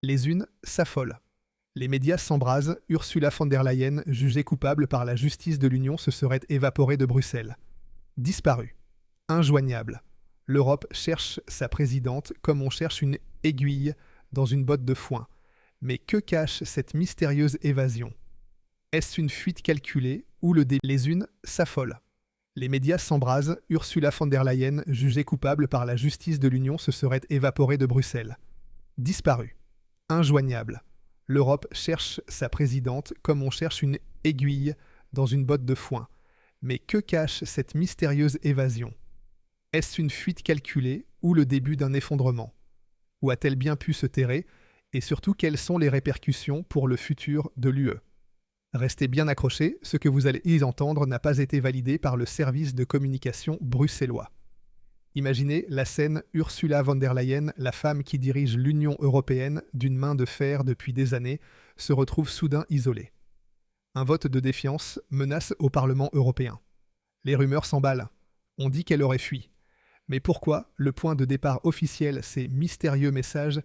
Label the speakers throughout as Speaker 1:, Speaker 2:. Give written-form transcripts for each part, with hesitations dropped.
Speaker 1: Les unes s'affolent. Les médias s'embrasent, Ursula von der Leyen, jugée coupable par la justice de l'Union, se serait évaporée de Bruxelles. Disparue. Injoignable. L'Europe cherche sa présidente comme on cherche une aiguille dans une botte de foin. Mais que cache cette mystérieuse évasion? Est-ce une fuite calculée ou le début? Les unes s'affolent. Les médias s'embrasent, Ursula von der Leyen, jugée coupable par la justice de l'Union, se serait évaporée de Bruxelles. Disparue. Injoignable. L'Europe cherche sa présidente comme on cherche une aiguille dans une botte de foin. Mais que cache cette mystérieuse évasion? Est-ce une fuite calculée ou le début d'un effondrement? Où a-t-elle bien pu se terrer? Et surtout, quelles sont les répercussions pour le futur de l'UE? Restez bien accrochés, ce que vous allez y entendre n'a pas été validé par le service de communication bruxellois. Imaginez la scène: Ursula von der Leyen, la femme qui dirige l'Union européenne d'une main de fer depuis des années, se retrouve soudain isolée. Un vote de défiance menace au Parlement européen. Les rumeurs s'emballent. On dit qu'elle aurait fui. Mais pourquoi le point de départ officiel, ces mystérieux messages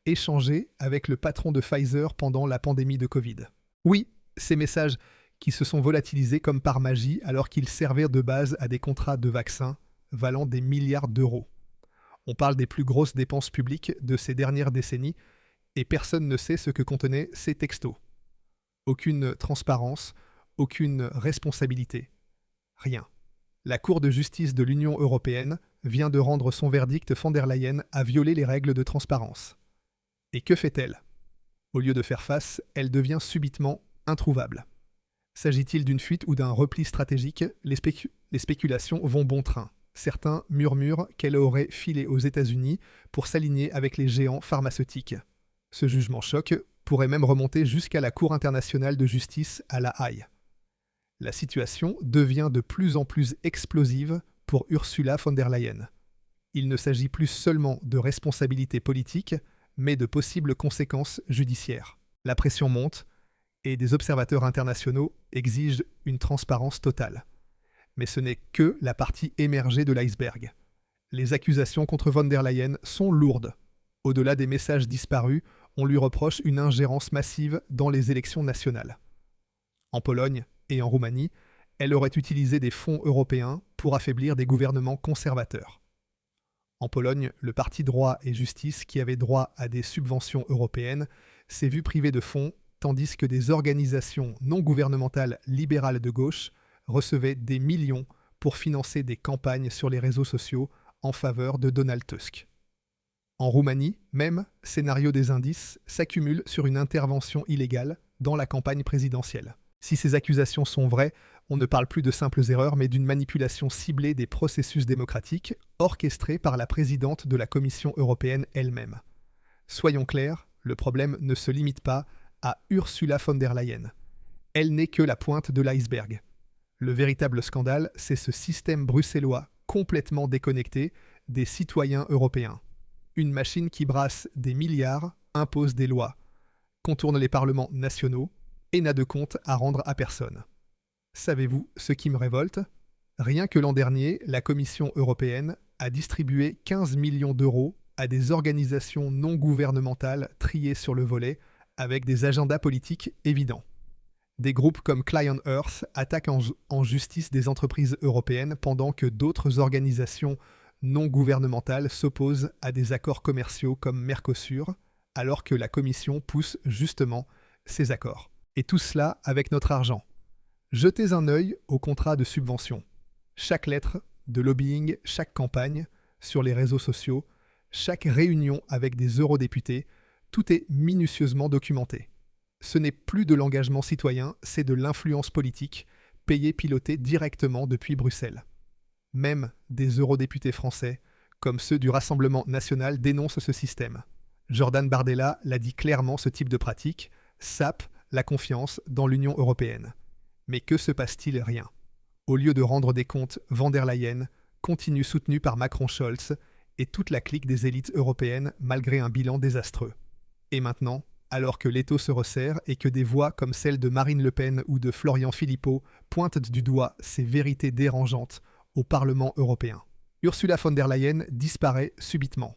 Speaker 1: échangés avec le patron de Pfizer pendant la pandémie de Covid? Oui, ces messages qui se sont volatilisés comme par magie alors qu'ils servaient de base à des contrats de vaccins valant des milliards d'euros. On parle des plus grosses dépenses publiques de ces dernières décennies et personne ne sait ce que contenaient ces textos. Aucune transparence, aucune responsabilité. Rien. La Cour de justice de l'Union européenne vient de rendre son verdict: von der Leyen a violé les règles de transparence. Et que fait-elle? Au lieu de faire face, elle devient subitement introuvable. S'agit-il d'une fuite ou d'un repli stratégique? Les spéculations vont bon train. Certains murmurent qu'elle aurait filé aux États-Unis pour s'aligner avec les géants pharmaceutiques. Ce jugement choc pourrait même remonter jusqu'à la Cour internationale de justice à La Haye. La situation devient de plus en plus explosive pour Ursula von der Leyen. Il ne s'agit plus seulement de responsabilités politiques, mais de possibles conséquences judiciaires. La pression monte et des observateurs internationaux exigent une transparence totale. Mais ce n'est que la partie émergée de l'iceberg. Les accusations contre von der Leyen sont lourdes. Au-delà des messages disparus, on lui reproche une ingérence massive dans les élections nationales. En Pologne et en Roumanie, elle aurait utilisé des fonds européens pour affaiblir des gouvernements conservateurs. En Pologne, le parti Droit et Justice, qui avait droit à des subventions européennes, s'est vu privé de fonds, tandis que des organisations non gouvernementales libérales de gauche recevaient des millions pour financer des campagnes sur les réseaux sociaux en faveur de Donald Tusk. En Roumanie, même, scénario des indices s'accumule sur une intervention illégale dans la campagne présidentielle. Si ces accusations sont vraies, on ne parle plus de simples erreurs, mais d'une manipulation ciblée des processus démocratiques orchestrée par la présidente de la Commission européenne elle-même. Soyons clairs, le problème ne se limite pas à Ursula von der Leyen. Elle n'est que la pointe de l'iceberg. Le véritable scandale, c'est ce système bruxellois complètement déconnecté des citoyens européens. Une machine qui brasse des milliards, impose des lois, contourne les parlements nationaux et n'a de compte à rendre à personne. Savez-vous ce qui me révolte? Rien que l'an dernier, la Commission européenne a distribué 15 millions d'euros à des organisations non gouvernementales triées sur le volet avec des agendas politiques évidents. Des groupes comme Client Earth attaquent en justice des entreprises européennes pendant que d'autres organisations non gouvernementales s'opposent à des accords commerciaux comme Mercosur, alors que la Commission pousse justement ces accords. Et tout cela avec notre argent. Jetez un œil au contrat de subvention. Chaque lettre de lobbying, chaque campagne sur les réseaux sociaux, chaque réunion avec des eurodéputés, tout est minutieusement documenté. Ce n'est plus de l'engagement citoyen, c'est de l'influence politique, payée, pilotée directement depuis Bruxelles. Même des eurodéputés français, comme ceux du Rassemblement national, dénoncent ce système. Jordan Bardella l'a dit clairement, ce type de pratique sape la confiance dans l'Union européenne. Mais que se passe-t-il? Rien. Au lieu de rendre des comptes, von der Leyen continue soutenue par Macron-Scholz et toute la clique des élites européennes malgré un bilan désastreux. Et maintenant, alors que l'étau se resserre et que des voix comme celle de Marine Le Pen ou de Florian Philippot pointent du doigt ces vérités dérangeantes au Parlement européen, Ursula von der Leyen disparaît subitement.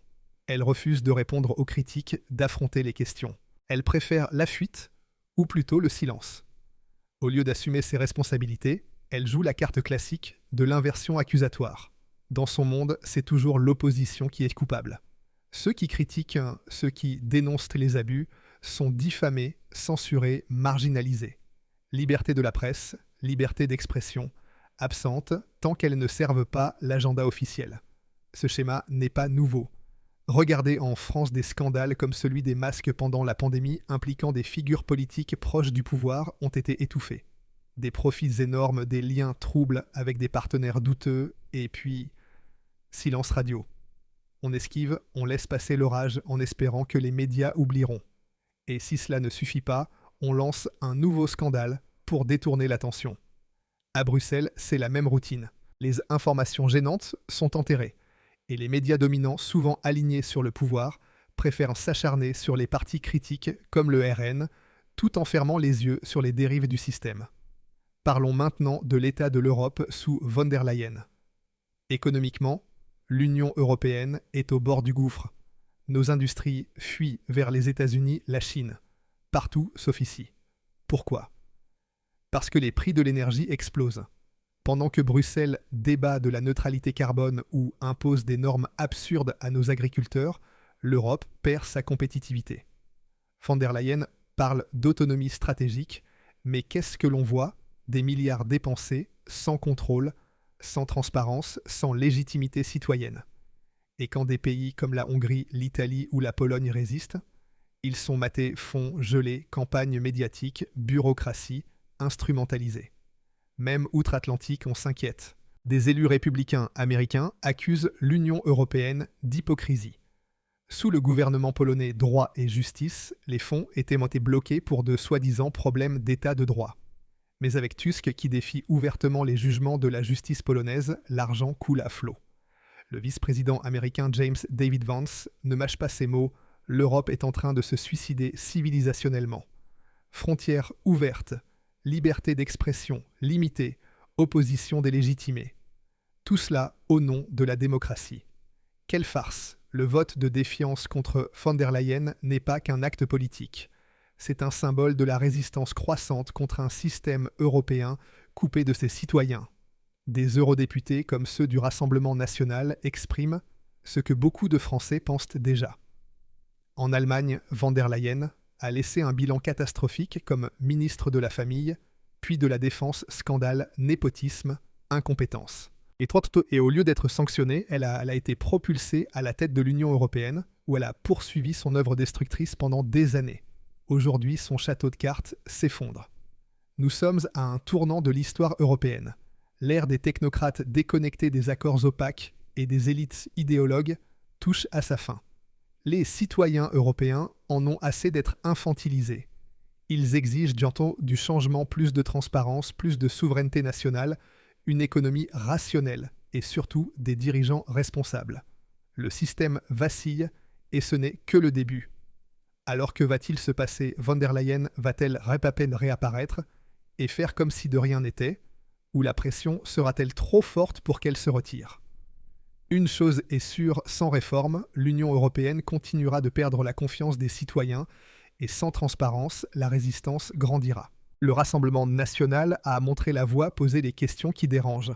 Speaker 1: Elle refuse de répondre aux critiques, d'affronter les questions. Elle préfère la fuite, ou plutôt le silence. Au lieu d'assumer ses responsabilités, elle joue la carte classique de l'inversion accusatoire. Dans son monde, c'est toujours l'opposition qui est coupable. Ceux qui critiquent, ceux qui dénoncent les abus, sont diffamés, censurés, marginalisés. Liberté de la presse, liberté d'expression, absente tant qu'elles ne servent pas l'agenda officiel. Ce schéma n'est pas nouveau. Regardez en France des scandales comme celui des masques pendant la pandémie impliquant des figures politiques proches du pouvoir ont été étouffés. Des profits énormes, des liens troubles avec des partenaires douteux, et puis silence radio. On esquive, on laisse passer l'orage en espérant que les médias oublieront. Et si cela ne suffit pas, on lance un nouveau scandale pour détourner l'attention. À Bruxelles, c'est la même routine. Les informations gênantes sont enterrées. Et les médias dominants, souvent alignés sur le pouvoir, préfèrent s'acharner sur les partis critiques comme le RN, tout en fermant les yeux sur les dérives du système. Parlons maintenant de l'état de l'Europe sous von der Leyen. Économiquement, l'Union européenne est au bord du gouffre. Nos industries fuient vers les États-Unis, la Chine. Partout sauf ici. Pourquoi ? Parce que les prix de l'énergie explosent. Pendant que Bruxelles débat de la neutralité carbone ou impose des normes absurdes à nos agriculteurs, l'Europe perd sa compétitivité. Von der Leyen parle d'autonomie stratégique, mais qu'est-ce que l'on voit ? Des milliards dépensés, sans contrôle, sans transparence, sans légitimité citoyenne. Et quand des pays comme la Hongrie, l'Italie ou la Pologne résistent, ils sont matés fonds, gelés, campagnes médiatiques, bureaucratie, instrumentalisés. Même outre-Atlantique, on s'inquiète. Des élus républicains américains accusent l'Union européenne d'hypocrisie. Sous le gouvernement polonais droit et justice, les fonds étaient bloqués pour de soi-disant problèmes d'état de droit. Mais avec Tusk qui défie ouvertement les jugements de la justice polonaise, l'argent coule à flot. Le vice-président américain James David Vance ne mâche pas ses mots, l'Europe est en train de se suicider civilisationnellement. Frontières ouvertes, liberté d'expression limitée, opposition délégitimée. Tout cela au nom de la démocratie. Quelle farce! Le vote de défiance contre von der Leyen n'est pas qu'un acte politique. C'est un symbole de la résistance croissante contre un système européen coupé de ses citoyens. Des eurodéputés comme ceux du Rassemblement national expriment ce que beaucoup de Français pensent déjà. En Allemagne, von der Leyen a laissé un bilan catastrophique comme ministre de la Famille, puis de la Défense, scandale, népotisme, incompétence. Et au lieu d'être sanctionnée, elle a été propulsée à la tête de l'Union européenne, où elle a poursuivi son œuvre destructrice pendant des années. Aujourd'hui, son château de cartes s'effondre. Nous sommes à un tournant de l'histoire européenne. L'ère des technocrates déconnectés des accords opaques et des élites idéologues touche à sa fin. Les citoyens européens en ont assez d'être infantilisés. Ils exigent bientôt du changement, plus de transparence, plus de souveraineté nationale, une économie rationnelle et surtout des dirigeants responsables. Le système vacille et ce n'est que le début. Alors que va-t-il se passer ? Von der Leyen va-t-elle à peine réapparaître et faire comme si de rien n'était ? Ou la pression sera-t-elle trop forte pour qu'elle se retire ? Une chose est sûre, sans réforme, l'Union européenne continuera de perdre la confiance des citoyens et sans transparence, la résistance grandira. Le Rassemblement national a montré la voie, posé les questions qui dérangent.